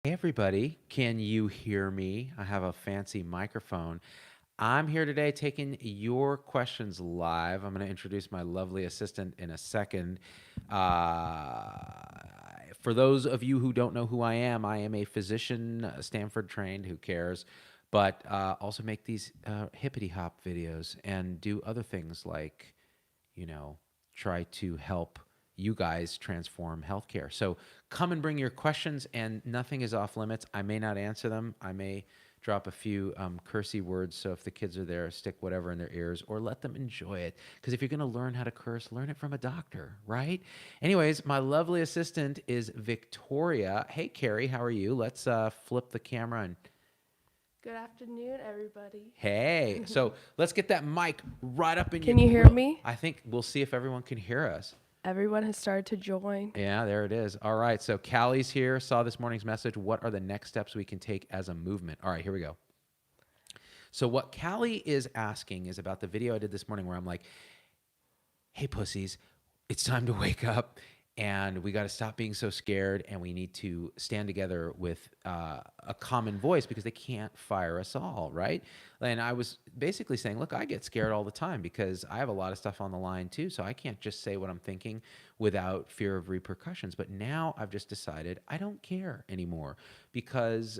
Hey everybody, can you hear me? I have a fancy microphone. I'm here today taking your questions live. I'm going to introduce my lovely assistant in a second. Uh, for those of you who don't know who I am a physician, Stanford trained, who cares, but also make these hippity hop videos and do other things like you know, try to help you guys transform healthcare. So come and bring your questions, and nothing is off limits. I may not answer them. I may drop a few cursey words. So if the kids are there, stick whatever in their ears or let them enjoy it. Because if you're going to learn how to curse, learn it from a doctor, right? Anyways, my lovely assistant is Victoria. Hey, Carrie, how are you? Let's flip the camera and Good afternoon, everybody. hey. So let's get that mic right up in your Can you hear throat. me? I think we'll see if everyone can hear us. Everyone has started to join. Yeah, there it is. All right. So Callie's here, saw this morning's message. What are the next steps we can take as a movement? All right, here we go. So what Callie is asking is about the video I did this morning where I'm like, hey, pussies, it's time to wake up and we got to stop being so scared and we need to stand together with a common voice because they can't fire us all, right? And I was basically saying, look, I get scared all the time because I have a lot of stuff on the line too, so I can't just say what I'm thinking without fear of repercussions. But now I've just decided I don't care anymore because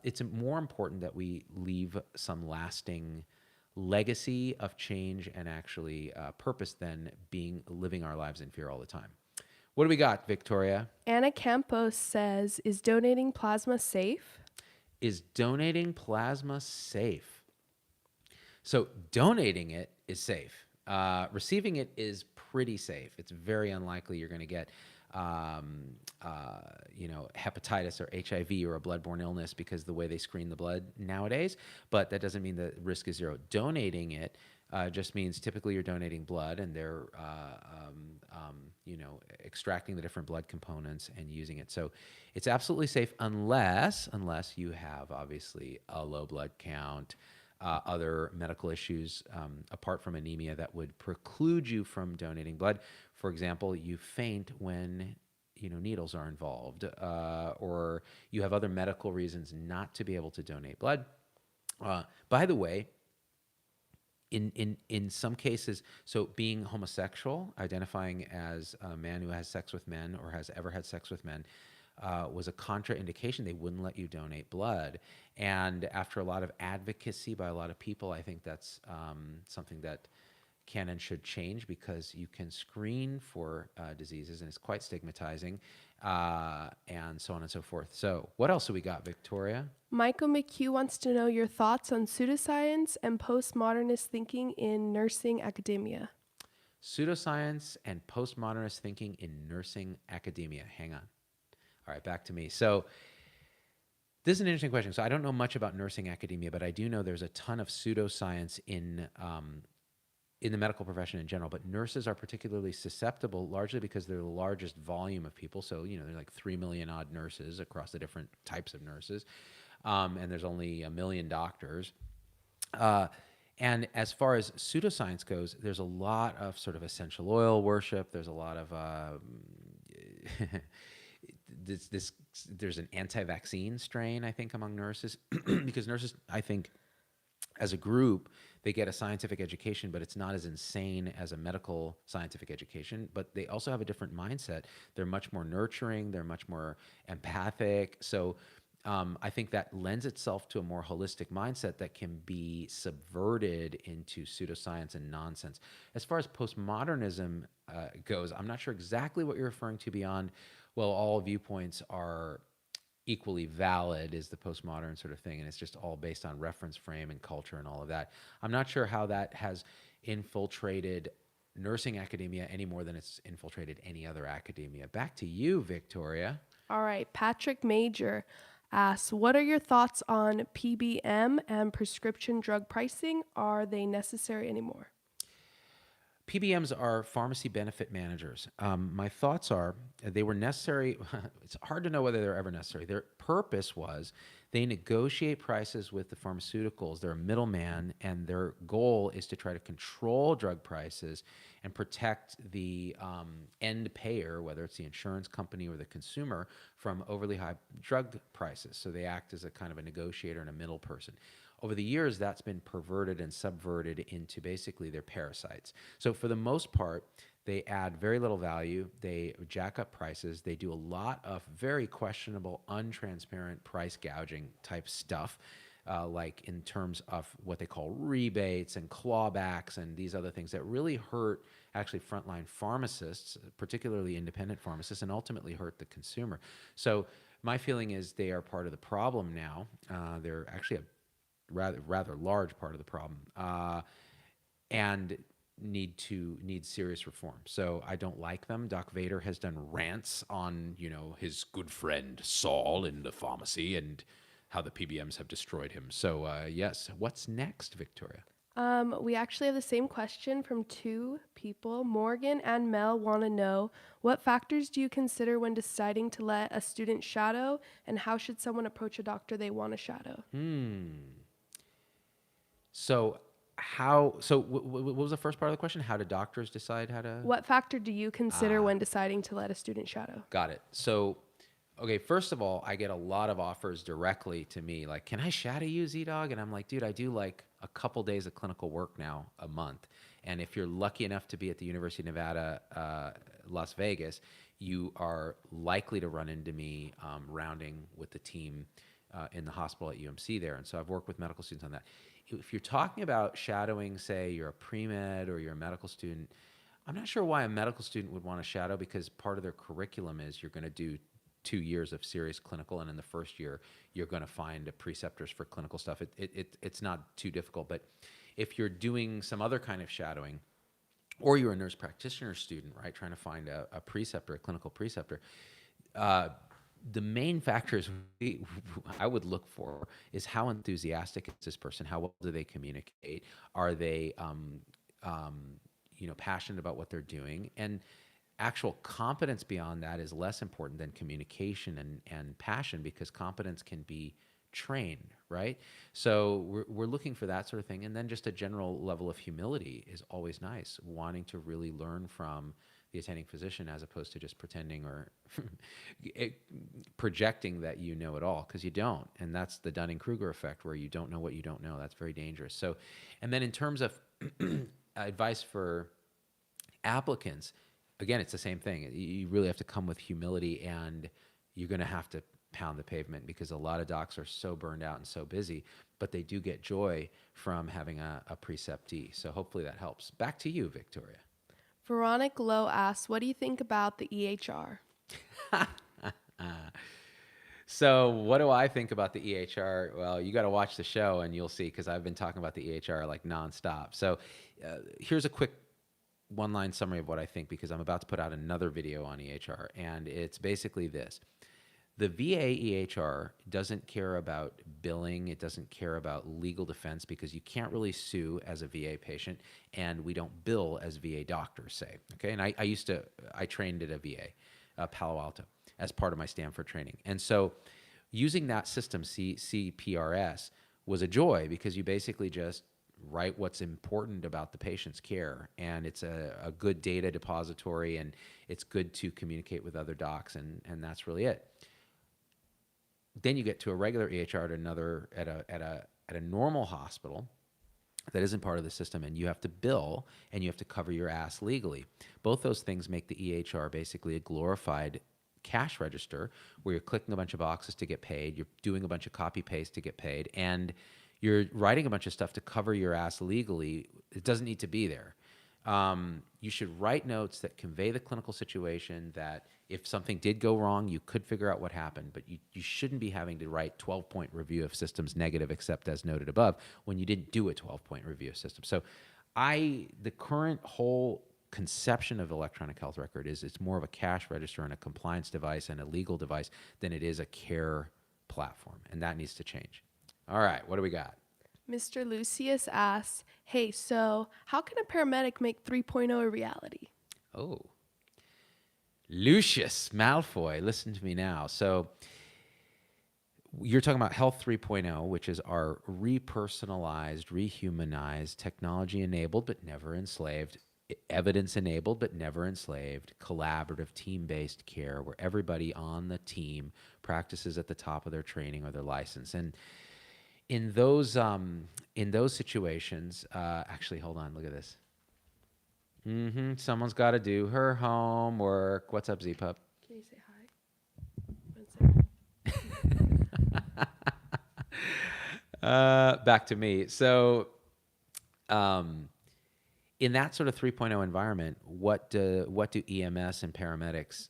it's more important that we leave some lasting legacy of change and actually purpose than living our lives in fear all the time. What do we got, Victoria? Anna Campos says, is donating plasma safe? Is donating plasma safe? So donating it is safe. Receiving it is pretty safe. It's very unlikely you're going to get, hepatitis or HIV or a bloodborne illness because the way they screen the blood nowadays. But that doesn't mean the risk is zero. Donating it just means typically you're donating blood, and they're extracting the different blood components and using it. So it's absolutely safe unless you have obviously a low blood count. Other medical issues apart from anemia that would preclude you from donating blood. For example, you faint when needles are involved, or you have other medical reasons not to be able to donate blood. By the way, in some cases, so being homosexual, identifying as a man who has sex with men or has ever had sex with men, was a contraindication. They wouldn't let you donate blood. And after a lot of advocacy by a lot of people, I think that's something that can and should change because you can screen for diseases and it's quite stigmatizing, and so on and so forth. So what else do we got, Victoria? Michael McHugh wants to know your thoughts on pseudoscience and postmodernist thinking in nursing academia. Pseudoscience and postmodernist thinking in nursing academia. Hang on. All right, back to me. So this is an interesting question. So I don't know much about nursing academia, but I do know there's a ton of pseudoscience in the medical profession in general. But nurses are particularly susceptible, largely because they're the largest volume of people. So there's like 3 million odd nurses across the different types of nurses, and there's only 1 million doctors. And as far as pseudoscience goes, there's a lot of sort of essential oil worship. There's a lot of there's an anti-vaccine strain, I think, among nurses because nurses, I think, as a group, they get a scientific education, but it's not as insane as a medical scientific education. But they also have a different mindset. They're much more nurturing. They're much more empathic. So I think that lends itself to a more holistic mindset that can be subverted into pseudoscience and nonsense. As far as postmodernism goes, I'm not sure exactly what you're referring to beyond, well, all viewpoints are equally valid is the postmodern sort of thing, and it's just all based on reference frame and culture and all of that. I'm not sure how that has infiltrated nursing academia any more than it's infiltrated any other academia. Back to you, Victoria. All right, Patrick Major asks, what are your thoughts on PBM and prescription drug pricing? Are they necessary anymore? PBMs are pharmacy benefit managers. My thoughts are they were necessary. It's hard to know whether they're ever necessary. Their purpose was they negotiate prices with the pharmaceuticals. They're a middleman, and their goal is to try to control drug prices and protect the end payer, whether it's the insurance company or the consumer, from overly high drug prices. So they act as a kind of a negotiator and a middle person. Over the years, that's been perverted and subverted into basically their parasites. So for the most part, they add very little value. They jack up prices. They do a lot of very questionable, untransparent price gouging type stuff, like in terms of what they call rebates and clawbacks and these other things that really hurt actually frontline pharmacists, particularly independent pharmacists, and ultimately hurt the consumer. So my feeling is they are part of the problem now. They're actually a rather large part of the problem, and need serious reform. So I don't like them. Doc Vader has done rants on his good friend Saul in the pharmacy and how the PBMs have destroyed him. So yes, what's next, Victoria? We actually have the same question from two people. Morgan and Mel want to know, what factors do you consider when deciding to let a student shadow, and how should someone approach a doctor they want to shadow? So what was the first part of the question? How do doctors decide how to? What factor do you consider when deciding to let a student shadow? Got it. So, okay, first of all, I get a lot of offers directly to me, like, can I shadow you, ZDogg? And I'm like, dude, I do like a couple days of clinical work now a month. And if you're lucky enough to be at the University of Nevada, Las Vegas, you are likely to run into me rounding with the team in the hospital at UMC there. And so I've worked with medical students on that. If you're talking about shadowing, say you're a pre-med or you're a medical student, I'm not sure why a medical student would want to shadow, because part of their curriculum is you're going to do 2 years of serious clinical, and in the first year you're going to find preceptors for clinical stuff. It's not too difficult. But if you're doing some other kind of shadowing, or you're a nurse practitioner student, right, trying to find a preceptor, a clinical preceptor, the main factors I would look for is how enthusiastic is this person? How well do they communicate? Are they passionate about what they're doing? And actual competence beyond that is less important than communication and passion, because competence can be trained, right? So we're looking for that sort of thing. And then just a general level of humility is always nice, wanting to really learn from the attending physician as opposed to just pretending or projecting that you know it all, because you don't. And that's the Dunning-Kruger effect, where you don't know what you don't know. That's very dangerous. So, and then in terms of advice for applicants, again, it's the same thing. You really have to come with humility, and you're going to have to pound the pavement, because a lot of docs are so burned out and so busy, but they do get joy from having a preceptee. So hopefully that helps. Back to you, Victoria. Veronica Lowe asks, what do you think about the EHR? So what do I think about the EHR? Well, you got to watch the show and you'll see, because I've been talking about the EHR like nonstop. So here's a quick one-line summary of what I think, because I'm about to put out another video on EHR, and it's basically this. The VA EHR doesn't care about billing. It doesn't care about legal defense, because you can't really sue as a VA patient, and we don't bill as VA doctors, say. Okay, and I trained at a VA, Palo Alto, as part of my Stanford training. And so using that system, CPRS, was a joy, because you basically just write what's important about the patient's care, and it's a good data depository, and it's good to communicate with other docs, and that's really it. Then you get to a regular EHR at a normal hospital that isn't part of the system, and you have to bill, and you have to cover your ass legally. Both those things make the EHR basically a glorified cash register, where you're clicking a bunch of boxes to get paid, you're doing a bunch of copy paste to get paid, and you're writing a bunch of stuff to cover your ass legally. It doesn't need to be there. You should write notes that convey the clinical situation, that if something did go wrong, you could figure out what happened, but you shouldn't be having to write 12-point review of systems negative, except as noted above, when you didn't do a 12-point review of systems. So the current whole conception of electronic health record is it's more of a cash register and a compliance device and a legal device than it is a care platform, and that needs to change. All right, what do we got? Mr. Lucius asks, hey, so how can a paramedic make 3.0 a reality? Oh, Lucius Malfoy, listen to me now. So you're talking about Health 3.0, which is our repersonalized, rehumanized, technology enabled but never enslaved, evidence enabled but never enslaved, collaborative, team based care where everybody on the team practices at the top of their training or their license. And in those situations, actually, hold on, look at this. Someone's got to do her homework. What's up, Z-Pup? Can you say hi? Back to me. So, in that sort of 3.0 environment, what do EMS and paramedics,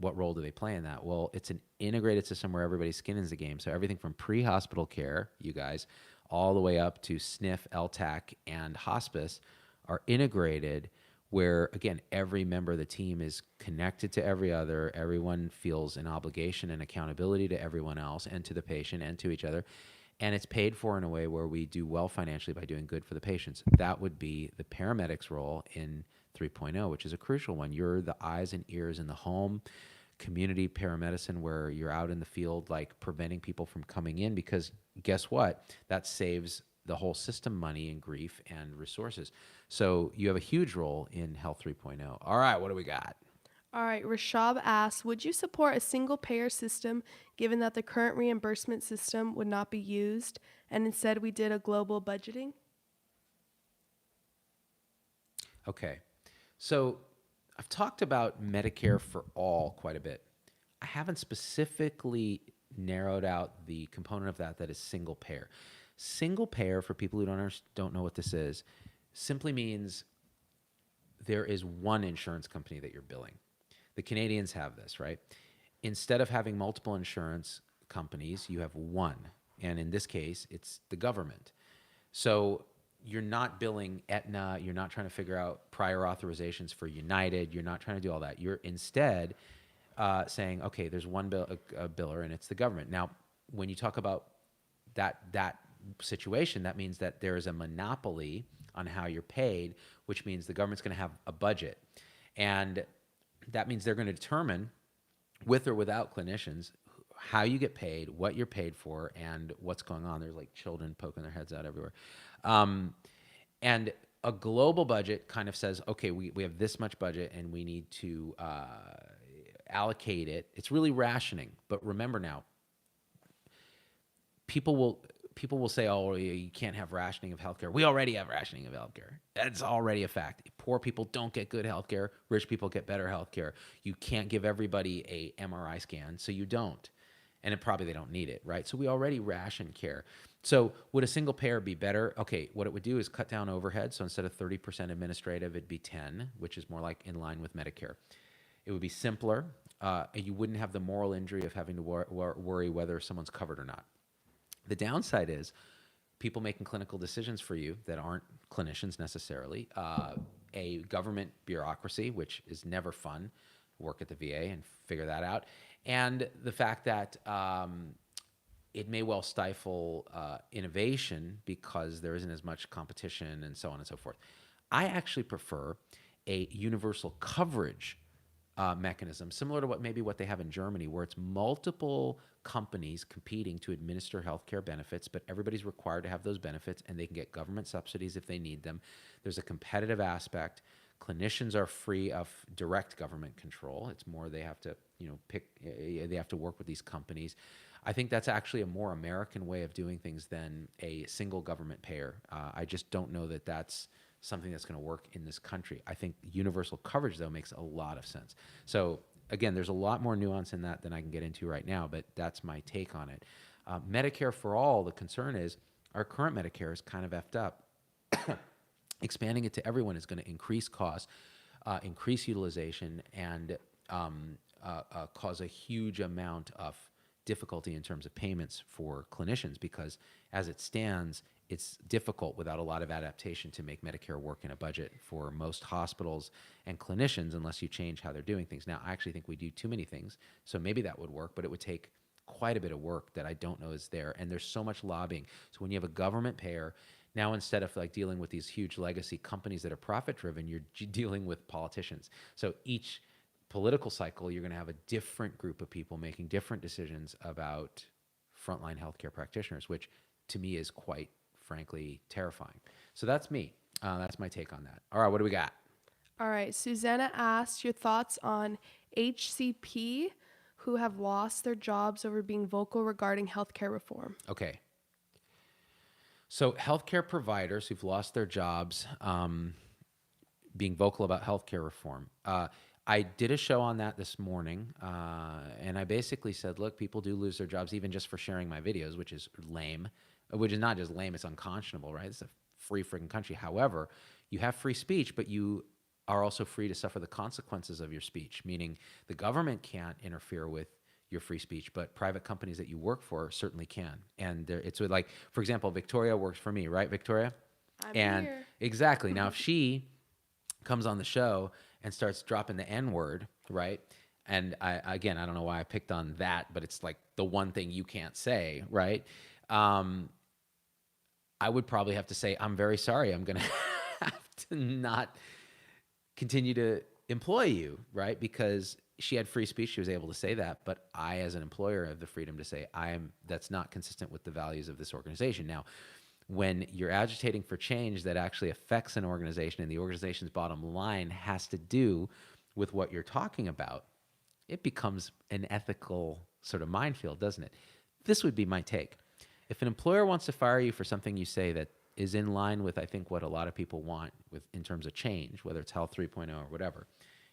what role do they play in that? Well, it's an integrated system where everybody's skin is the game. So everything from pre-hospital care, you guys, all the way up to SNF, LTAC, and hospice are integrated where, again, every member of the team is connected to every other. Everyone feels an obligation and accountability to everyone else and to the patient and to each other. And it's paid for in a way where we do well financially by doing good for the patients. That would be the paramedics' role in 3.0, which is a crucial one. You're the eyes and ears in the home, community paramedicine, where you're out in the field, like preventing people from coming in, because guess what? That saves the whole system money and grief and resources. So you have a huge role in Health 3.0. All right, what do we got? All right, Rashab asks, would you support a single payer system given that the current reimbursement system would not be used and instead we did a global budgeting? Okay. So I've talked about Medicare for all quite a bit. I haven't specifically narrowed out the component of that is single payer. Single payer, for people who don't know what this is, simply means there is one insurance company that you're billing. The Canadians have this, right? Instead of having multiple insurance companies, you have one. And in this case, it's the government. So you're not billing Aetna. You're not trying to figure out prior authorizations for United. You're not trying to do all that. You're instead saying, okay, there's one biller, and it's the government. Now, when you talk about that situation, that means that there is a monopoly on how you're paid, which means the government's going to have a budget. And that means they're going to determine, with or without clinicians, how you get paid, what you're paid for, and what's going on. There's like children poking their heads out everywhere. And a global budget kind of says, okay, we have this much budget and we need to allocate it. It's really rationing. But remember now, people will say, oh, you can't have rationing of healthcare. We already have rationing of healthcare. That's already a fact. Poor people don't get good healthcare. Rich people get better healthcare. You can't give everybody a MRI scan, so you don't. And they don't need it, right? So we already ration care. So would a single payer be better? Okay, what it would do is cut down overhead. So instead of 30% administrative, it'd be 10, which is more like in line with Medicare. It would be simpler. You wouldn't have the moral injury of having to worry whether someone's covered or not. The downside is people making clinical decisions for you that aren't clinicians necessarily, a government bureaucracy, which is never fun. Work at the VA and figure that out. And the fact that it may well stifle innovation because there isn't as much competition and so on and so forth. I actually prefer a universal coverage mechanism, similar to what they have in Germany, where it's multiple companies competing to administer healthcare benefits, but everybody's required to have those benefits, and they can get government subsidies if they need them. There's a competitive aspect. Clinicians are free of direct government control. It's more they have to, they have to work with these companies. I think that's actually a more American way of doing things than a single government payer. I just don't know that that's something that's going to work in this country. I think universal coverage, though, makes a lot of sense. So again, there's a lot more nuance in that than I can get into right now, but that's my take on it. Medicare for all, the concern is our current Medicare is kind of effed up. Expanding it to everyone is going to increase costs, increase utilization, and cause a huge amount of difficulty in terms of payments for clinicians, because as it stands, it's difficult without a lot of adaptation to make Medicare work in a budget for most hospitals and clinicians unless you change how they're doing things. Now, I actually think we do too many things, so maybe that would work, but it would take quite a bit of work that I don't know is there. And there's so much lobbying. So when you have a government payer, now instead of like dealing with these huge legacy companies that are profit driven, you're dealing with politicians. So each political cycle, you're going to have a different group of people making different decisions about frontline healthcare practitioners, which to me is quite frankly terrifying. So that's me. That's my take on that. All right, what do we got? All right. Susanna asked your thoughts on HCP who have lost their jobs over being vocal regarding healthcare reform. Okay. So healthcare providers who've lost their jobs, being vocal about healthcare reform. I did a show on that this morning, and I basically said, look, people do lose their jobs even just for sharing my videos, which is lame, which is not just lame, it's unconscionable, right? It's a free freaking country. However, you have free speech, but you are also free to suffer the consequences of your speech, meaning the government can't interfere with your free speech, but private companies that you work for certainly can. And there, it's with like, for example, Victoria works for me, right, Victoria? I'm And here. exactly. Now, if she comes on the show and starts dropping the N word, right? And again, I don't know why I picked on that, but it's like the one thing you can't say, right? I would probably have to say, I'm very sorry. I'm going to have to not continue to employ you, right? Because she had free speech. She was able to say that. But I, as an employer, have the freedom to say, that's not consistent with the values of this organization. Now, when you're agitating for change that actually affects an organization and the organization's bottom line has to do with what you're talking about, it becomes an ethical sort of minefield, doesn't it? This would be my take. If an employer wants to fire you for something you say that is in line with, I think, what a lot of people want with in terms of change, whether it's Health 3.0 or whatever,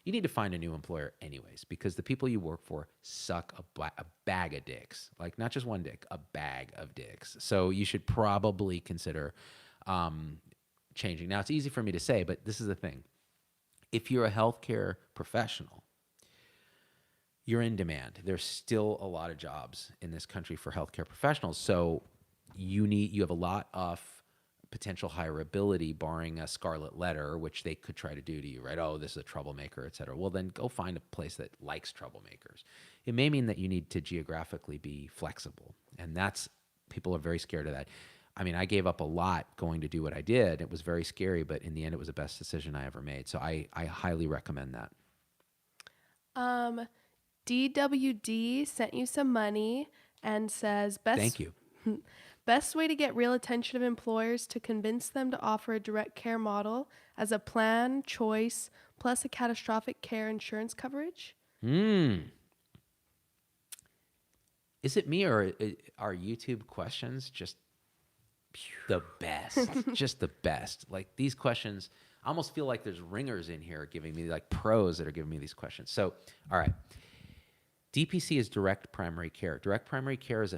you need to find a new employer anyways, because the people you work for suck a bag of dicks. Like, not just one dick, a bag of dicks. So you should probably consider changing. Now, it's easy for me to say, but this is the thing. If you're a healthcare professional, you're in demand. There's still a lot of jobs in this country for healthcare professionals. So you have a lot of potential hireability, barring a scarlet letter, which they could try to do to you, right? Oh, this is a troublemaker, et cetera. Well, then go find a place that likes troublemakers. It may mean that you need to geographically be flexible. And people are very scared of that. I mean, I gave up a lot going to do what I did. It was very scary, but in the end, it was the best decision I ever made. So I highly recommend that. DWD sent you some money and says, Thank you. best way to get real attention of employers to convince them to offer a direct care model as a plan choice plus a catastrophic care insurance coverage. Is it me, or are YouTube questions just the best? Just the best. Like, these questions, I almost feel like there's ringers in here giving me, like pros that are giving me these questions. So, all right. DPC is direct primary care. Direct primary care is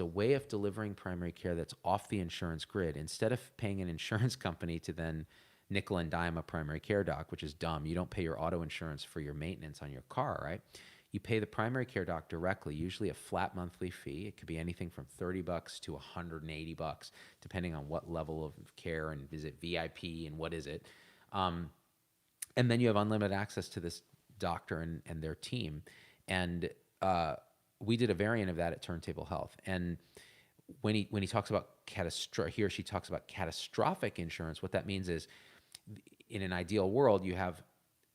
a way of delivering primary care that's off the insurance grid. Instead of paying an insurance company to then nickel and dime a primary care doc, which is dumb. You don't pay your auto insurance for your maintenance on your car, right? You pay the primary care doc directly, usually a flat monthly fee. It could be anything from $30 to $180, depending on what level of care, and is it VIP and what is it. And then you have unlimited access to this doctor and their team. And we did a variant of that at Turntable Health. And when he talks about he or she talks about catastrophic insurance, what that means is, in an ideal world, you have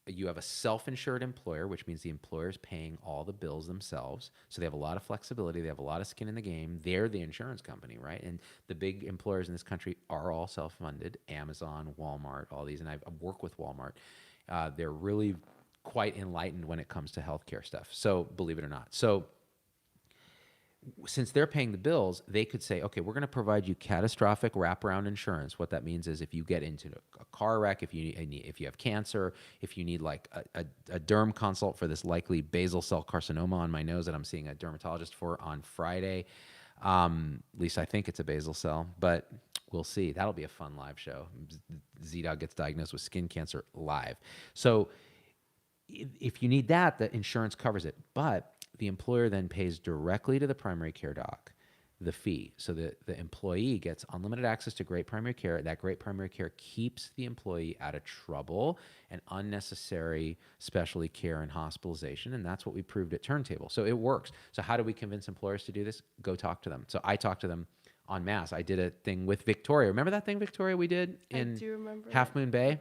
a self-insured employer, which means the employer is paying all the bills themselves. So they have a lot of flexibility. They have a lot of skin in the game. They're the insurance company, right? And the big employers in this country are all self-funded: Amazon, Walmart, all these. And I've worked with Walmart. They're really quite enlightened when it comes to healthcare stuff. So believe it or not. So since they're paying the bills, they could say, okay, we're going to provide you catastrophic wraparound insurance. What that means is, if you get into a car wreck, if you have cancer, if you need like a derm consult for this likely basal cell carcinoma on my nose that I'm seeing a dermatologist for on Friday, at least I think it's a basal cell, but we'll see. That'll be a fun live show. Z-Dog gets diagnosed with skin cancer live. So if you need that, the insurance covers it. But the employer then pays directly to the primary care doc. the fee. So the employee gets unlimited access to great primary care. That great primary care keeps the employee out of trouble and unnecessary specialty care and hospitalization. And that's what we proved at Turntable. So it works. So how do we convince employers to do this? Go talk to them. So I talked to them en masse. I did a thing with Victoria. Remember that thing, Victoria, we did I in do remember Half that. Moon Bay?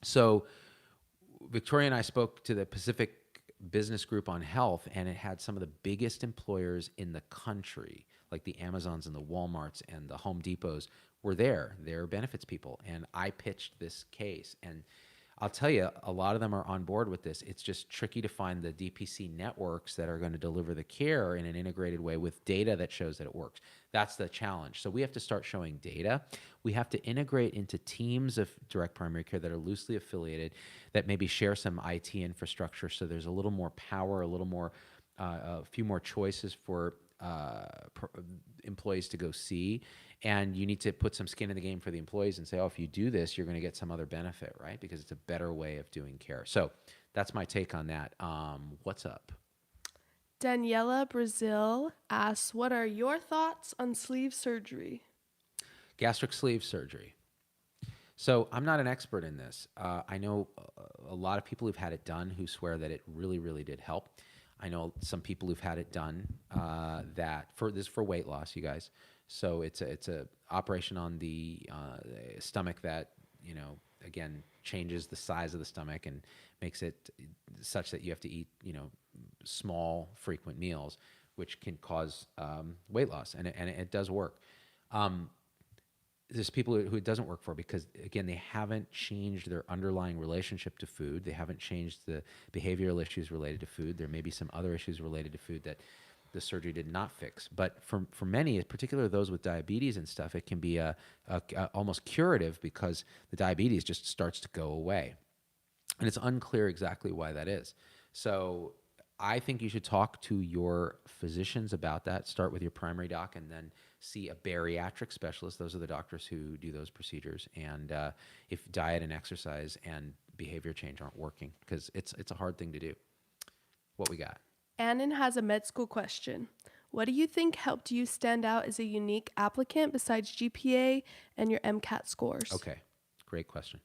So Victoria and I spoke to the Pacific Business Group on Health, and it had some of the biggest employers in the country, like the Amazons and the Walmarts and the Home Depots were there. They're benefits people. And I pitched this case. And I'll tell you, a lot of them are on board with this. It's just tricky to find the DPC networks that are going to deliver the care in an integrated way with data that shows that it works. That's the challenge. So we have to start showing data. We have to integrate into teams of direct primary care that are loosely affiliated, that maybe share some IT infrastructure, so there's a little more power, a little more, a few more choices for employees to go see. And you need to put some skin in the game for the employees and say, oh, if you do this, you're going to get some other benefit, right? Because it's a better way of doing care. So that's my take on that. What's up? Daniela Brazil asks, what are your thoughts on sleeve surgery? Gastric sleeve surgery. So I'm not an expert in this. I know a lot of people who've had it done who swear that it really, really did help. I know some people who've had it done this is for weight loss, you guys. So it's a operation on the stomach that, again, changes the size of the stomach and makes it such that you have to eat, small, frequent meals, which can cause weight loss, and it does work. There's people who it doesn't work for because, again, they haven't changed their underlying relationship to food. They haven't changed the behavioral issues related to food. There may be some other issues related to food that the surgery did not fix. But for many, particularly those with diabetes and stuff, it can be a almost curative because the diabetes just starts to go away. And it's unclear exactly why that is. So I think you should talk to your physicians about that. Start with your primary doc and then see a bariatric specialist. Those are the doctors who do those procedures. And if diet and exercise and behavior change aren't working, because it's a hard thing to do. What we got? Annan has a med school question. What do you think helped you stand out as a unique applicant besides GPA and your MCAT scores? Okay, great question.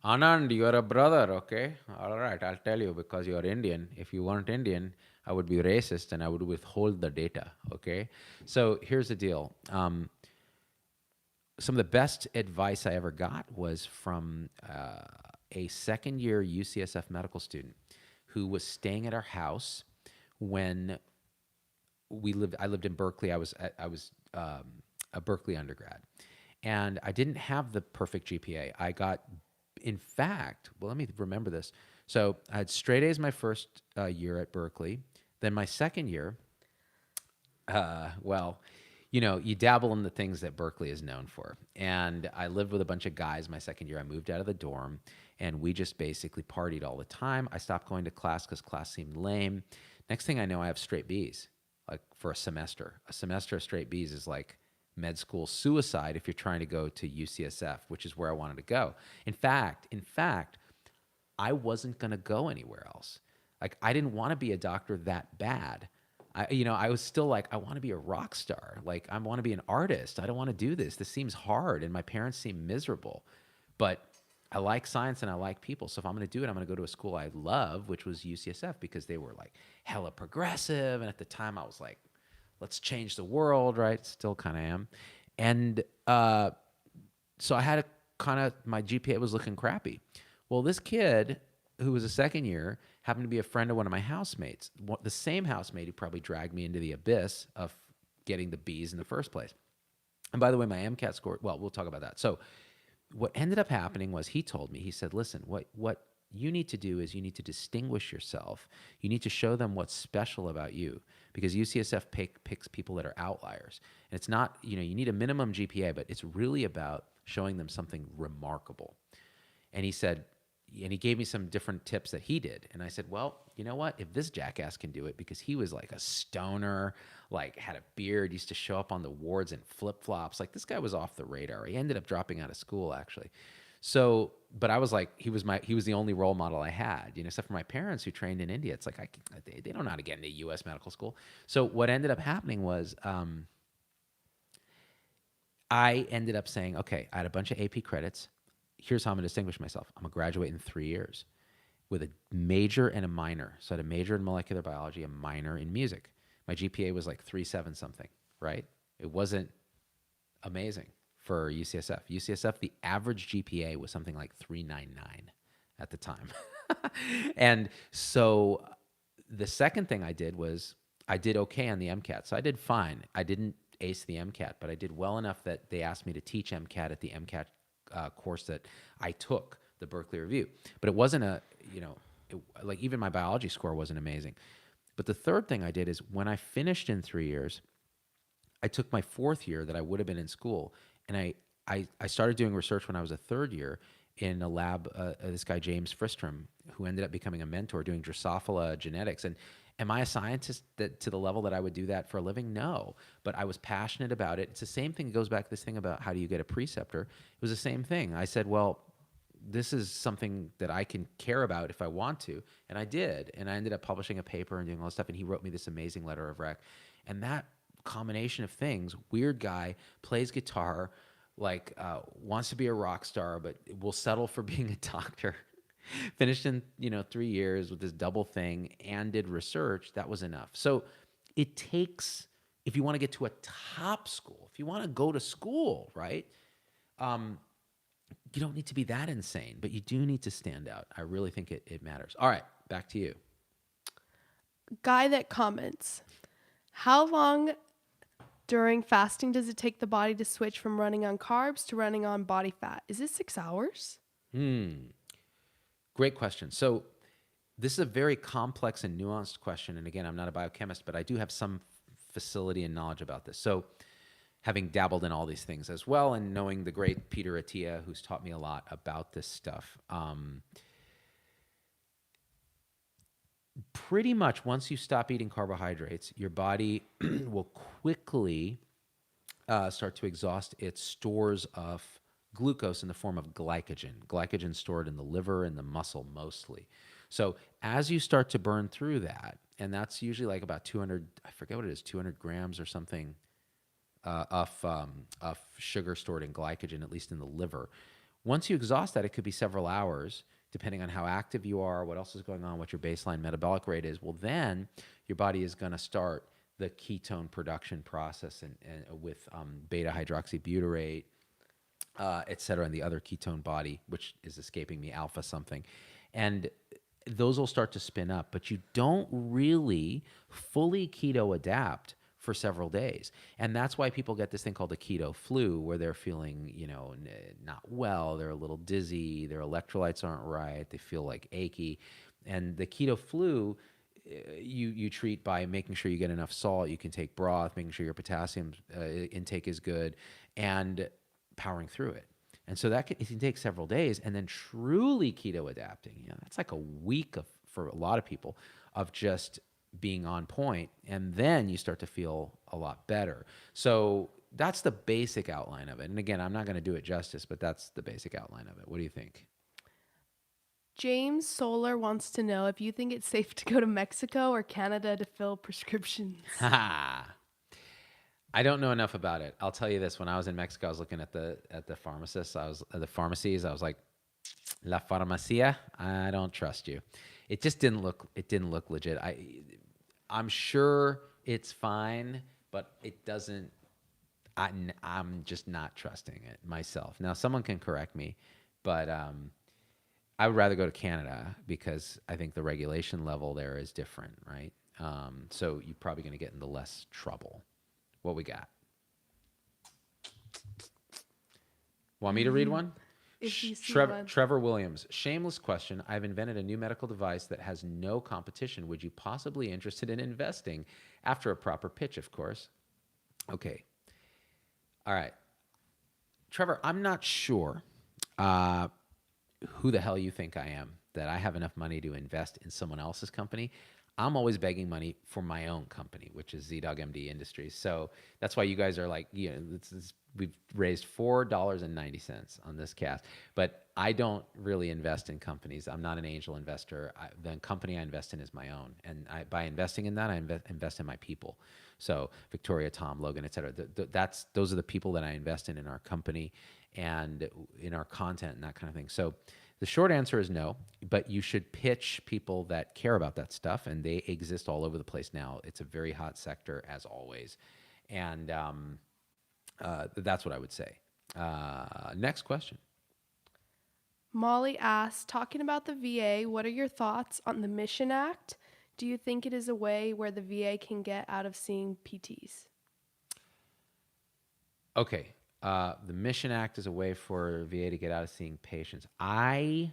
Anand, you're a brother, okay? All right, I'll tell you because you're Indian. If you weren't Indian, I would be racist and I would withhold the data, okay? So here's the deal. Some of the best advice I ever got was from a second-year UCSF medical student who was staying at our house when I lived in Berkeley. I was a Berkeley undergrad, and I didn't have the perfect GPA. In fact, let me remember this. So I had straight A's my first year at Berkeley. Then my second year, you dabble in the things that Berkeley is known for. And I lived with a bunch of guys my second year. I moved out of the dorm, and we just basically partied all the time. I stopped going to class because class seemed lame. Next thing I know, I have straight B's, like for a semester. A semester of straight B's is like med school suicide if you're trying to go to UCSF, which is where I wanted to go. In fact, I wasn't going to go anywhere else. Like, I didn't want to be a doctor that bad. I was still like, I want to be a rock star. Like, I want to be an artist. I don't want to do this. This seems hard, and my parents seem miserable. But I like science and I like people. So if I'm going to do it, I'm going to go to a school I love, which was UCSF, because they were like hella progressive. And at the time I was like, let's change the world, right? Still kind of am. And so I had my GPA was looking crappy. Well, this kid who was a second year happened to be a friend of one of my housemates, the same housemate who probably dragged me into the abyss of getting the B's in the first place. And by the way, my MCAT score, well, we'll talk about that. So what ended up happening was he told me, he said, listen, what you need to do is you need to distinguish yourself. You need to show them what's special about you, because UCSF picks people that are outliers. And it's not, you need a minimum GPA, but it's really about showing them something remarkable. And he said, and he gave me some different tips that he did. And I said, well, you know what? If this jackass can do it, because he was like a stoner, like had a beard, used to show up on the wards in flip-flops. Like, this guy was off the radar. He ended up dropping out of school, actually. So, but I was like, he was the only role model I had, except for my parents who trained in India. It's like, they don't know how to get into U.S. medical school. So what ended up happening was I ended up saying, okay, I had a bunch of AP credits. Here's how I'm going to distinguish myself. I'm going to graduate in 3 years with a major and a minor. So I had a major in molecular biology, a minor in music. My GPA was like 3.7 something, right? It wasn't amazing for UCSF. UCSF, the average GPA was something like 3.99 at the time. And so the second thing I did was I did okay on the MCAT. So I did fine. I didn't ace the MCAT, but I did well enough that they asked me to teach MCAT at the MCAT course that I took, the Berkeley Review. But it wasn't like even my biology score wasn't amazing. But the third thing I did is when I finished in 3 years, I took my fourth year that I would have been in school, and I started doing research when I was a third year in a lab. This guy James Fristrom, who ended up becoming a mentor, doing Drosophila genetics. And am I a scientist to the level that I would do that for a living? No, but I was passionate about it. It's the same thing. It goes back to this thing about how do you get a preceptor. It was the same thing. I said, well, this is something that I can care about if I want to. And I did. And I ended up publishing a paper and doing all this stuff. And he wrote me this amazing letter of rec. And that combination of things, weird guy, plays guitar, like wants to be a rock star, but will settle for being a doctor. Finished in 3 years with this double thing and did research. That was enough. So it takes, if you want to get to a top school, if you want to go to school, right? You don't need to be that insane, but you do need to stand out. I really think it matters. All right, back to you. Guy that comments, how long during fasting does it take the body to switch from running on carbs to running on body fat? Is it 6 hours? Great question. So this is a very complex and nuanced question. And again, I'm not a biochemist, but I do have some facility and knowledge about this. So having dabbled in all these things as well and knowing the great Peter Attia, who's taught me a lot about this stuff, pretty much once you stop eating carbohydrates, your body will quickly start to exhaust its stores of glucose in the form of glycogen. Glycogen stored in the liver and the muscle mostly. So as you start to burn through that, and that's usually like about 200, I forget what it is, 200 grams or something of sugar stored in glycogen, at least in the liver. Once you exhaust that, it could be several hours, depending on how active you are, what else is going on, what your baseline metabolic rate is. Well, then your body is going to start the ketone production process and with beta hydroxybutyrate, et cetera, and the other ketone body, which is escaping me, alpha something. And those will start to spin up, but you don't really fully keto adapt for several days. And that's why people get this thing called the keto flu, where they're feeling, not well, they're a little dizzy, their electrolytes aren't right, they feel like achy. And the keto flu, you treat by making sure you get enough salt, you can take broth, making sure your potassium intake is good, and powering through it. And so it can take several days, and then truly keto adapting, that's like a week for a lot of people of just being on point, and then you start to feel a lot better. So that's the basic outline of it. And again, I'm not going to do it justice, but that's the basic outline of it. What do you think? James Solar wants to know if you think it's safe to go to Mexico or Canada to fill prescriptions. I don't know enough about it. I'll tell you this: when I was in Mexico, I was looking at the pharmacists. I was at the pharmacies. I was like, "La farmacia, I don't trust you." It just didn't look. It didn't look legit. I'm sure it's fine, but it doesn't. I'm just not trusting it myself. Now, someone can correct me, but I would rather go to Canada because I think the regulation level there is different, right? So you're probably going to get into less trouble. What we got? Want me to read one? If you see one. Trevor Williams. Shameless question. I've invented a new medical device that has no competition. Would you possibly be interested in investing? After a proper pitch, of course. Okay. All right. Trevor, I'm not sure who the hell you think I am, that I have enough money to invest in someone else's company. I'm always begging money for my own company, which is ZDogg MD Industries. So that's why you guys are like, we've raised $4.90 on this cast. But I don't really invest in companies. I'm not an angel investor. The company I invest in is my own. And by investing in that, I invest in my people. So Victoria, Tom, Logan, et cetera. Those are the people that I invest in our company and in our content and that kind of thing. So the short answer is no, but you should pitch people that care about that stuff, and they exist all over the place now. It's a very hot sector, as always. And that's what I would say. Next question. Molly asks, talking about the VA, what are your thoughts on the Mission Act? Do you think it is a way where the VA can get out of seeing PTs? Okay. The Mission Act is a way for VA to get out of seeing patients. I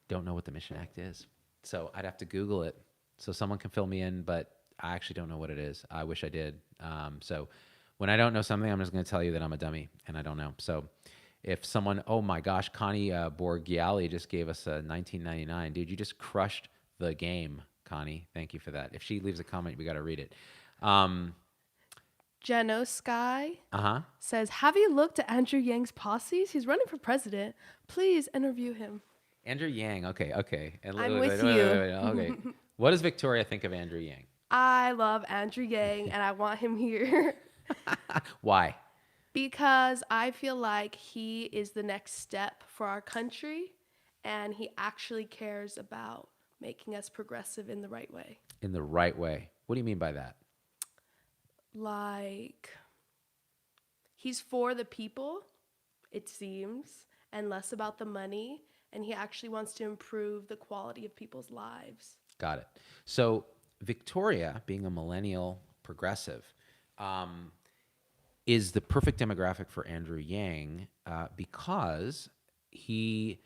don't know what the Mission Act is, so I'd have to Google it so someone can fill me in, but I actually don't know what it is. I wish I did. So when I don't know something, I'm just going to tell you that I'm a dummy and I don't know. So if someone, oh my gosh, Connie Borgiali just gave us a 1999. Dude, you just crushed the game, Connie. Thank you for that. If she leaves a comment, we got to read it. Jeno Sky Uh-huh. says, have you looked at Andrew Yang's posses? He's running for president. Please interview him. Andrew Yang. Okay. And I'm with you. Okay. What does Victoria think of Andrew Yang? I love Andrew Yang and I want him here. Why? Because I feel like he is the next step for our country and he actually cares about making us progressive in the right way. In the right way. What do you mean by that? Like, he's for the people, it seems, and less about the money. And he actually wants to improve the quality of people's lives. Got it. So Victoria, being a millennial progressive, is the perfect demographic for Andrew Yang because he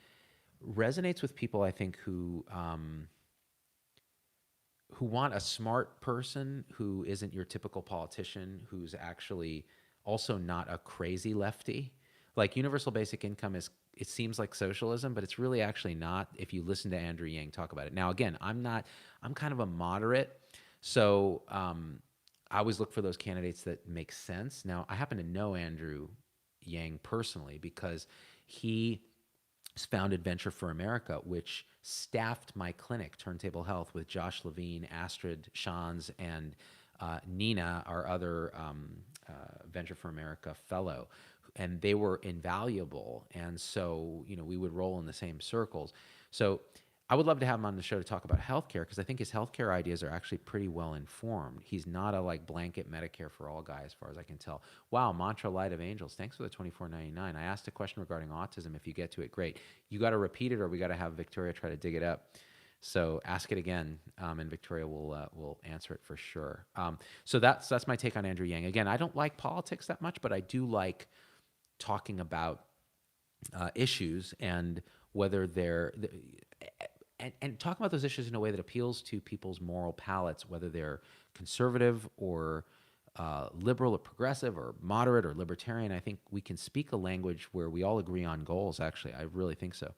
resonates with people, I think, who want a smart person who isn't your typical politician, who's actually also not a crazy lefty. Like universal basic income it seems like socialism, but it's really actually not if you listen to Andrew Yang talk about it. Now, again, I'm kind of a moderate, so I always look for those candidates that make sense. Now, I happen to know Andrew Yang personally because he founded Venture for America, which staffed my clinic, Turntable Health, with Josh Levine, Astrid Shans, and Nina, our other Venture for America fellow. And they were invaluable. And so, we would roll in the same circles. So I would love to have him on the show to talk about healthcare because I think his healthcare ideas are actually pretty well informed. He's not a blanket Medicare for all guy, as far as I can tell. Wow, Mantra Light of Angels, thanks for the $24.99. I asked a question regarding autism. If you get to it, great. You got to repeat it, or we got to have Victoria try to dig it up. So ask it again, and Victoria will answer it for sure. So that's my take on Andrew Yang. Again, I don't like politics that much, but I do like talking about issues and whether they're and talk about those issues in a way that appeals to people's moral palates, whether they're conservative or liberal or progressive or moderate or libertarian. I think we can speak a language where we all agree on goals, actually. I really think so.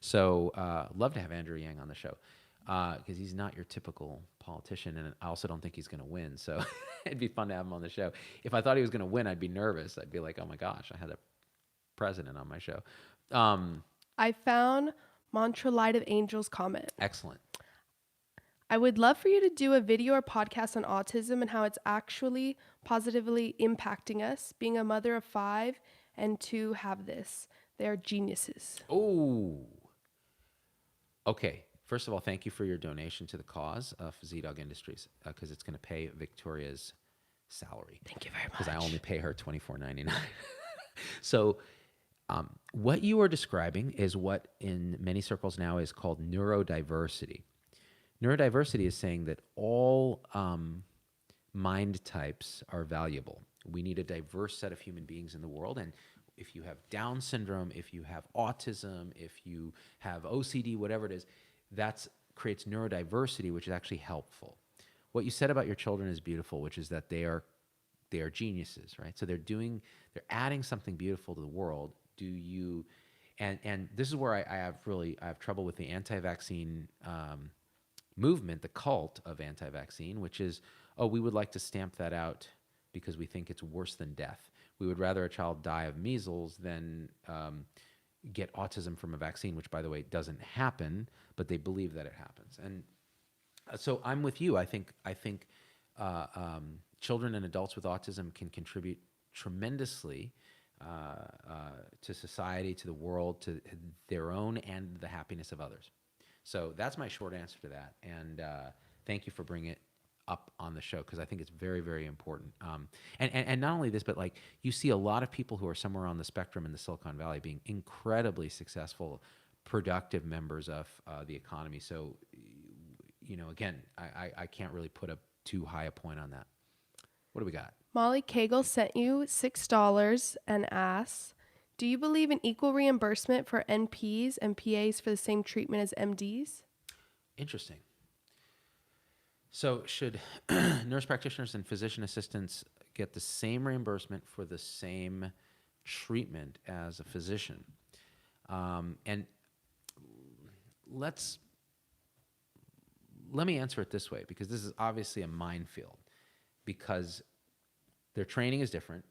So love to have Andrew Yang on the show because he's not your typical politician, and I also don't think he's going to win. So it'd be fun to have him on the show. If I thought he was going to win, I'd be nervous. I'd be like, oh my gosh, I had a president on my show. I found Mantra Light of Angels comment. Excellent. I would love for you to do a video or podcast on autism and how it's actually positively impacting us. Being a mother of 5 and 2 have this. They are geniuses. Oh. Okay. First of all, thank you for your donation to the cause of Z-Dog Industries because it's going to pay Victoria's salary. Thank you very much. Because I only pay her $24.99. So what you are describing is what in many circles now is called neurodiversity. Neurodiversity is saying that all mind types are valuable. We need a diverse set of human beings in the world. And if you have Down syndrome, if you have autism, if you have OCD, whatever it is, that creates neurodiversity, which is actually helpful. What you said about your children is beautiful, which is that they are geniuses, right? So they're adding something beautiful to the world. Do you, and this is where I have trouble with the anti-vaccine movement, the cult of anti-vaccine, which is, we would like to stamp that out because we think it's worse than death. We would rather a child die of measles than get autism from a vaccine, which, by the way, doesn't happen, but they believe that it happens. And so I'm with you. I think children and adults with autism can contribute tremendously to society, to the world, to their own and the happiness of others. So that's my short answer to that. And thank you for bringing it up on the show, because I think it's very, very important. And not only this, but like you see a lot of people who are somewhere on the spectrum in the Silicon Valley being incredibly successful, productive members of the economy. So, again, I can't really put a too high a point on that. What do we got? Molly Cagle sent you $6 and asks, do you believe in equal reimbursement for NPs and PAs for the same treatment as MDs? Interesting. So should nurse practitioners and physician assistants get the same reimbursement for the same treatment as a physician? And let me answer it this way, because this is obviously a minefield, because their training is different.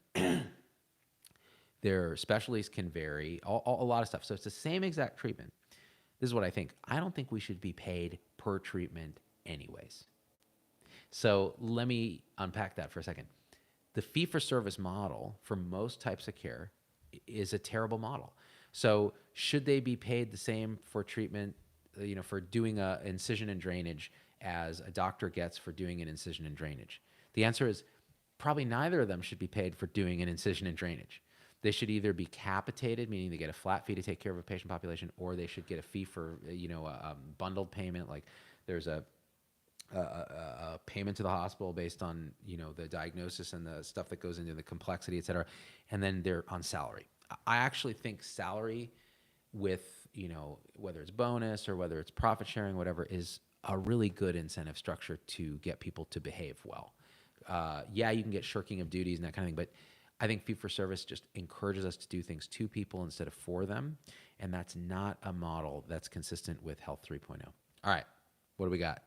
Their specialties can vary, a lot of stuff. So it's the same exact treatment. This is what I think. I don't think we should be paid per treatment anyways. So let me unpack that for a second. The fee-for-service model for most types of care is a terrible model. So should they be paid the same for treatment, for doing an incision and drainage as a doctor gets for doing an incision and drainage? The answer is probably neither of them should be paid for doing an incision and drainage. They should either be capitated, meaning they get a flat fee to take care of a patient population, or they should get a fee for, a bundled payment. Like there's a payment to the hospital based on, the diagnosis and the stuff that goes into the complexity, et cetera. And then they're on salary. I actually think salary with, whether it's bonus or whether it's profit sharing, whatever, is a really good incentive structure to get people to behave well. Yeah, you can get shirking of duties and that kind of thing, but I think fee-for-service just encourages us to do things to people instead of for them, and that's not a model that's consistent with Health 3.0. All right, what do we got?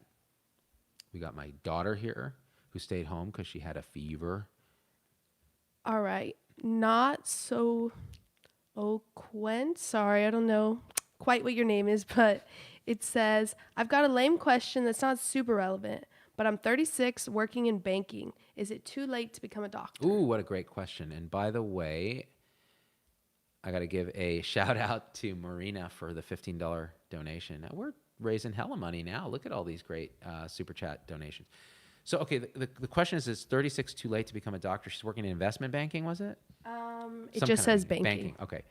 We got my daughter here who stayed home because she had a fever. All right. Not so eloquent. Sorry, I don't know quite what your name is, but it says, I've got a lame question that's not super relevant, but I'm 36 working in banking. Is it too late to become a doctor? Ooh, what a great question. And by the way, I got to give a shout out to Marina for the $15 donation. Now, we're raising hella money now. Look at all these great super chat donations. So, okay, the question is 36 too late to become a doctor? She's working in investment banking, was it? It just says banking. Okay.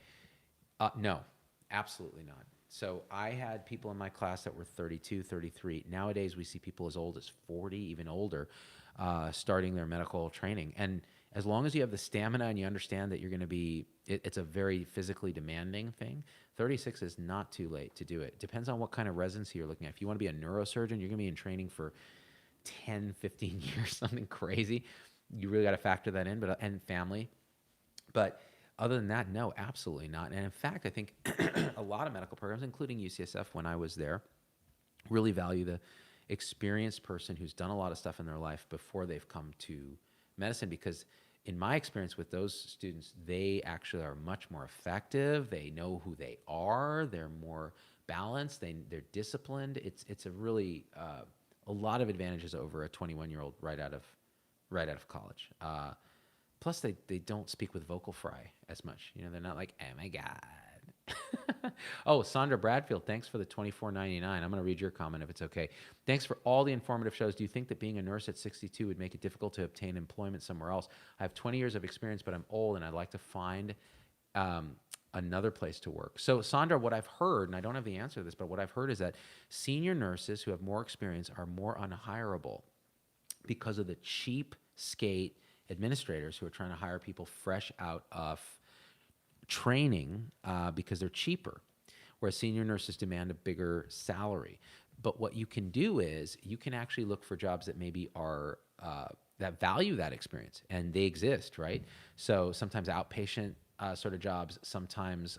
No, absolutely not. So I had people in my class that were 32, 33. Nowadays, we see people as old as 40, even older, starting their medical training. And as long as you have the stamina and you understand that you're going to be, it's a very physically demanding thing, 36 is not too late to do it. Depends on what kind of residency you're looking at. If you want to be a neurosurgeon, you're going to be in training for 10, 15 years, something crazy. You really got to factor that in, and family. But other than that, no, absolutely not. And in fact, I think a lot of medical programs, including UCSF when I was there, really value the experienced person who's done a lot of stuff in their life before they've come to medicine, because in my experience with those students, they actually are much more effective. They know who they are. They're more balanced. They're disciplined. It's a really a lot of advantages over a 21-year-old right out of college. Plus, they don't speak with vocal fry as much. They're not like, oh my God. Oh, Sandra Bradfield, thanks for the $24.99. I'm going to read your comment if it's okay. Thanks for all the informative shows. Do you think that being a nurse at 62 would make it difficult to obtain employment somewhere else? I have 20 years of experience, but I'm old and I'd like to find another place to work. So, Sandra, what I've heard, and I don't have the answer to this, but what I've heard is that senior nurses who have more experience are more unhireable because of the cheap skate administrators who are trying to hire people fresh out of training because they're cheaper, whereas senior nurses demand a bigger salary. But what you can do is you can actually look for jobs that maybe are that value that experience, and they exist, right? So sometimes outpatient sort of jobs, sometimes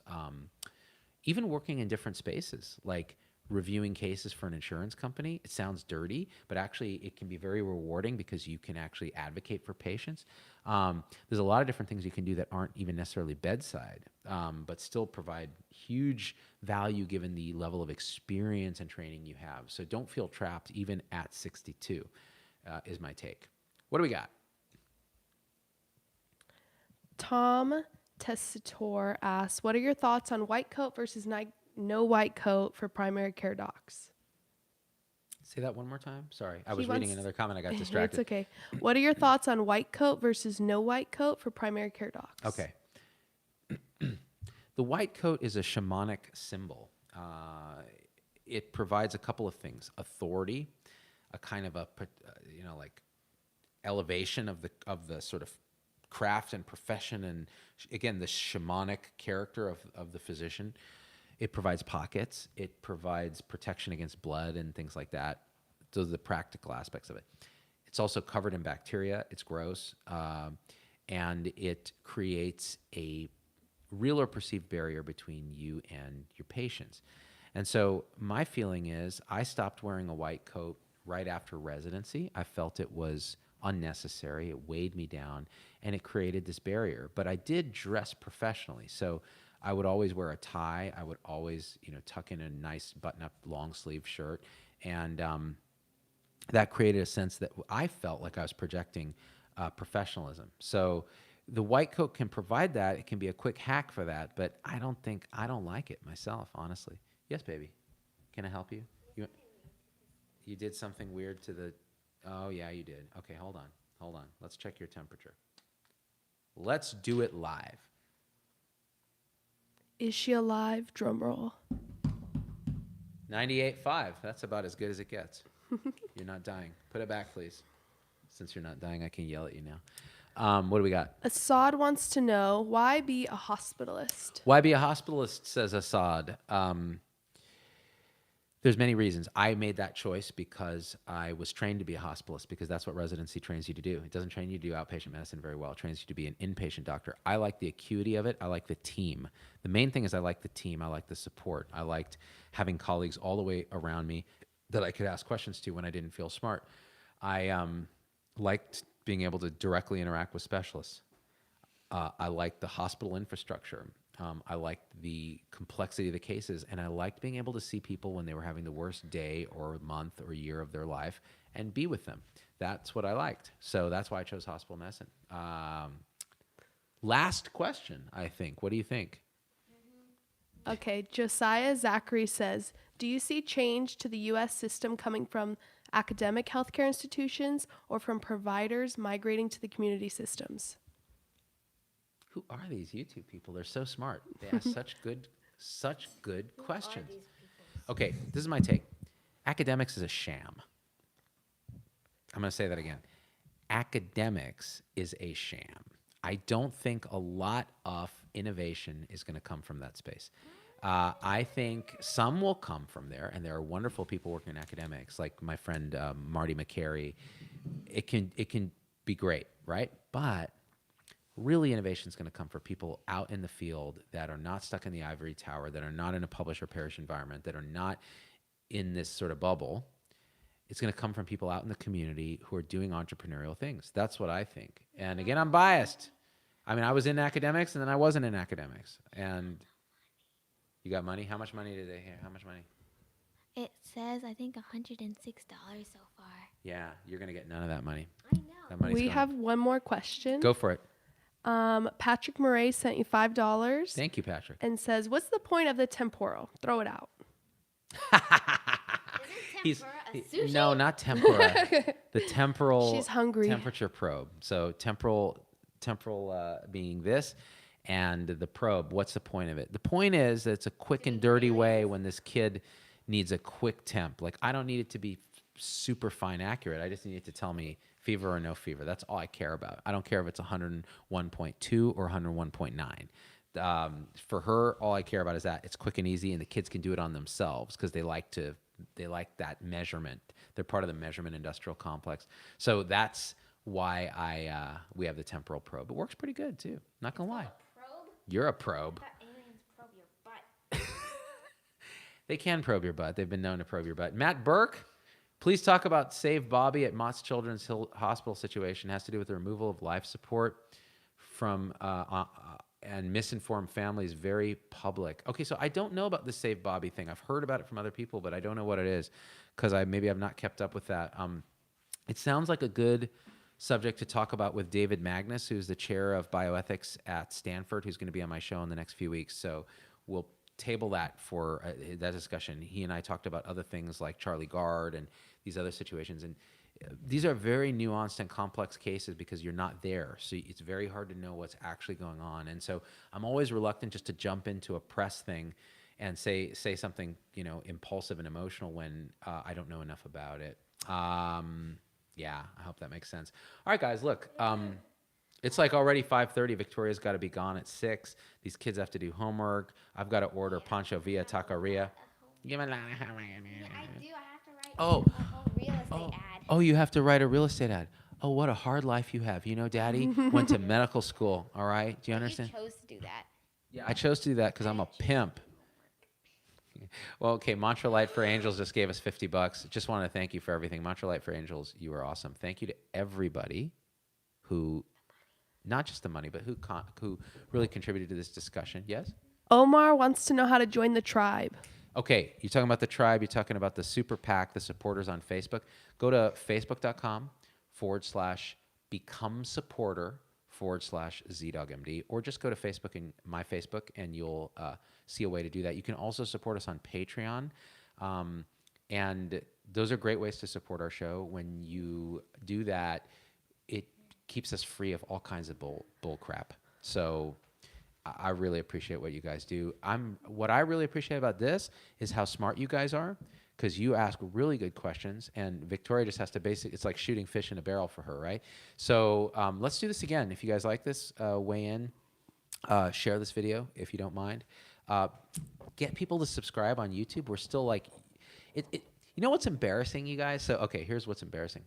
even working in different spaces, like reviewing cases for an insurance company. It sounds dirty, but actually it can be very rewarding because you can actually advocate for patients. There's a lot of different things you can do that aren't even necessarily bedside, but still provide huge value given the level of experience and training you have. So don't feel trapped even at 62 is my take. What do we got? Tom Tessitor asks, what are your thoughts on white coat versus no white coat for primary care docs? Say that one more time. Sorry, I He was reading wants- another comment. I got It's distracted. okay. What are your thoughts on white coat versus no white coat for primary care docs? Okay. The white coat is a shamanic symbol. It provides a couple of things: authority, a kind of like elevation of the sort of craft and profession, and again, the shamanic character of the physician. It provides pockets. It provides protection against blood and things like that. Those are the practical aspects of it. It's also covered in bacteria. It's gross, and it creates a real or perceived barrier between you and your patients. And so my feeling is I stopped wearing a white coat right after residency. I felt it was unnecessary. It weighed me down, and it created this barrier. But I did dress professionally. So I would always wear a tie. I would always, tuck in a nice button-up long sleeve shirt. And that created a sense that I felt like I was projecting professionalism. So the white coat can provide that. It can be a quick hack for that, but I don't like it myself, honestly. Yes, baby. Can I help you? You did something weird to the, oh yeah, you did. Okay, hold on. Let's check your temperature. Let's do it live. Is she alive? Drum roll. 98.5. That's about as good as it gets. You're not dying. Put it back, please. Since you're not dying, I can yell at you now. What do we got? Assad wants to know, why be a hospitalist? Why be a hospitalist, says Assad. There's many reasons. I made that choice because I was trained to be a hospitalist, because that's what residency trains you to do. It doesn't train you to do outpatient medicine very well. It trains you to be an inpatient doctor. I like the acuity of it. I like the team. The main thing is I like the team. I like the support. I liked having colleagues all the way around me that I could ask questions to when I didn't feel smart. I liked being able to directly interact with specialists. I liked the hospital infrastructure. I liked the complexity of the cases, and I liked being able to see people when they were having the worst day or month or year of their life and be with them. That's what I liked. So that's why I chose hospital medicine. Last question, I think. What do you think? Okay, Josiah Zachary says, do you see change to the U.S. system coming from academic healthcare institutions or from providers migrating to the community systems? Who are these YouTube people? They're so smart. They ask such good questions. Okay, this is my take. Academics is a sham. I'm going to say that again. Academics is a sham. I don't think a lot of innovation is going to come from that space. I think some will come from there, and there are wonderful people working in academics, like my friend Marty McCary. It can be great, right? But really, innovation is going to come for people out in the field that are not stuck in the ivory tower, that are not in a publish or perish environment, that are not in this sort of bubble. It's going to come from people out in the community who are doing entrepreneurial things. That's what I think. And again, I'm biased. I mean, I was in academics, and then I wasn't in academics. And you got money? How much money did they have? How much money? It says, I think, $106 so far. Yeah, you're going to get none of that money. I know. That money's We gone. have one more question. Go for it. Patrick Murray sent you $5 Thank you, Patrick. and says, what's the point of the temporal? Throw it out. Isn't tempura a sushi? No, not tempura. The temporal. She's hungry. Temperature probe. So temporal being this, and the probe. What's the point of it? The point is that it's a quick and dirty way when this kid needs a quick temp. Like, I don't need it to be super fine accurate. I just need it to tell me fever or no fever. That's all I care about. I don't care if it's 101.2 or 101.9. For her, all I care about is that it's quick and easy, and the kids can do it on themselves because they like that measurement. They're part of the measurement industrial complex. So that's why we have the temporal probe. It works pretty good too. Not gonna lie. Probe? You're a probe. I thought aliens probe your butt. They can probe your butt. They've been known to probe your butt. Matt Burke, please talk about Save Bobby at Mott's Children's Hospital situation. It has to do with the removal of life support from and misinformed families. Very public. Okay, so I don't know about the Save Bobby thing. I've heard about it from other people, but I don't know what it is because I've not kept up with that. It sounds like a good subject to talk about with David Magnus, who's the chair of bioethics at Stanford, who's going to be on my show in the next few weeks. So we'll table that for that discussion. He and I talked about other things like Charlie Gard and these other situations. And these are very nuanced and complex cases because you're not there. So it's very hard to know what's actually going on. And so I'm always reluctant just to jump into a press thing and say something, impulsive and emotional when I don't know enough about it. Yeah, I hope that makes sense. All right, guys, look, it's like already 5:30. Victoria's got to be gone at 6. These kids have to do homework. I've got to order Pancho Villa Taqueria. Yeah, I do. I have to write Oh. a whole real estate ad. Oh, you have to write a real estate ad. Oh, what a hard life you have. Daddy went to medical school, all right? Do you understand? You chose to do that. Yeah, I chose to do that because I'm a pimp. Well, okay, Mantra Light for Angels just gave us $50. Just want to thank you for everything. Mantra Light for Angels, you are awesome. Thank you to everybody who, not just the money, but who really contributed to this discussion. Yes? Omar wants to know how to join the tribe. Okay, you're talking about the tribe. You're talking about the super PAC, the supporters on Facebook. Go to facebook.com/become supporter/ZDoggMD, or just go to Facebook and my Facebook, and you'll see a way to do that. You can also support us on Patreon, and those are great ways to support our show. When you do that, it keeps us free of all kinds of bull crap. So I really appreciate what you guys do. What I really appreciate about this is how smart you guys are, because you ask really good questions, and Victoria just has to it's like shooting fish in a barrel for her, right? So let's do this again. If you guys like this, weigh in, share this video if you don't mind. Get people to subscribe on YouTube. We're still like, you know what's embarrassing, you guys? So, okay, here's what's embarrassing.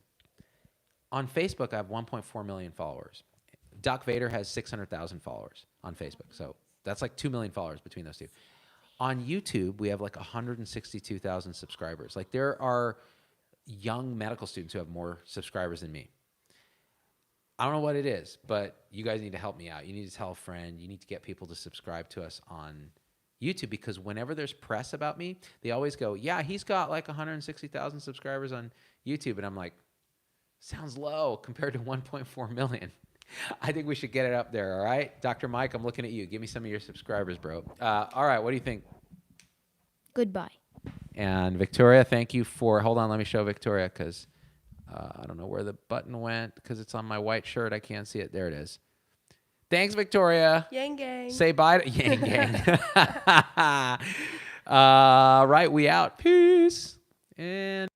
On Facebook, I have 1.4 million followers. Doc Vader has 600,000 followers on Facebook. So that's like 2 million followers between those two. On YouTube, we have like 162,000 subscribers. Like, there are young medical students who have more subscribers than me. I don't know what it is, but you guys need to help me out. You need to tell a friend. You need to get people to subscribe to us on YouTube, because whenever there's press about me, they always go, yeah, he's got like 160,000 subscribers on YouTube. And I'm like, sounds low compared to 1.4 million. I think we should get it up there, all right? Dr. Mike, I'm looking at you. Give me some of your subscribers, bro. All right, what do you think? Goodbye. And Victoria, thank you for, hold on, let me show Victoria, because I don't know where the button went, because it's on my white shirt. I can't see it. There it is. Thanks, Victoria. Yang gang. Say bye to Yang gang. Right, we out. Peace. And